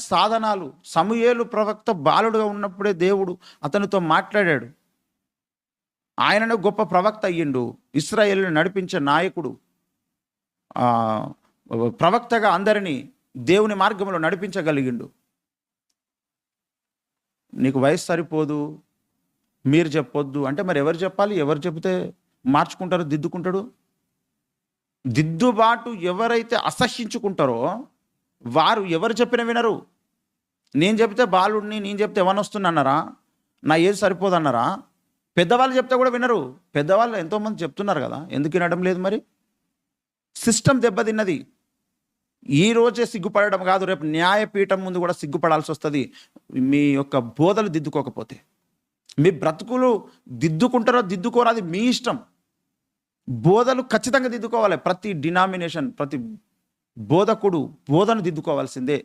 సాధనాలు. సమూయేలు ప్రవక్త బాలుడుగా ఉన్నప్పుడే దేవుడు అతనితో మాట్లాడాడు. ఆయననే గొప్ప ప్రవక్త అయ్యిండు. ఇశ్రాయేలును నడిపించే నాయకుడు, ప్రవక్తగా అందరినీ దేవుని మార్గంలో నడిపించగలిగిండు. నీకు వయసు సరిపోదు, మీరు చెప్పొద్దు అంటే మరి ఎవరు చెప్పాలి? ఎవరు చెబితే మార్చుకుంటారు, దిద్దుకుంటాడు? దిద్దుబాటు ఎవరైతే అసహ్యించుకుంటారో వారు ఎవరు చెప్పిన వినరు. నేను చెప్తే బాలుడిని, నేను చెప్తే ఎవనొస్తున్నా అన్నారా? నా ఏది సరిపోదు అన్నారా? పెద్దవాళ్ళు చెప్తే కూడా వినరు. పెద్దవాళ్ళు ఎంతోమంది చెప్తున్నారు కదా, ఎందుకు వినడం లేదు? మరి సిస్టమ్ దెబ్బతిన్నది. ఈ రోజే సిగ్గుపడడం కాదు, రేపు న్యాయపీఠం ముందు కూడా సిగ్గుపడాల్సి వస్తుంది మీ యొక్క బోధలు దిద్దుకోకపోతే. మీ బ్రతుకులు దిద్దుకుంటారో దిద్దుకోరో అది మీ ఇష్టం. బోధలు ఖచ్చితంగా దిద్దుకోవాలి. ప్రతి డినామినేషన్, ప్రతి బోధకుడు బోధను దిద్దుకోవాల్సిందే.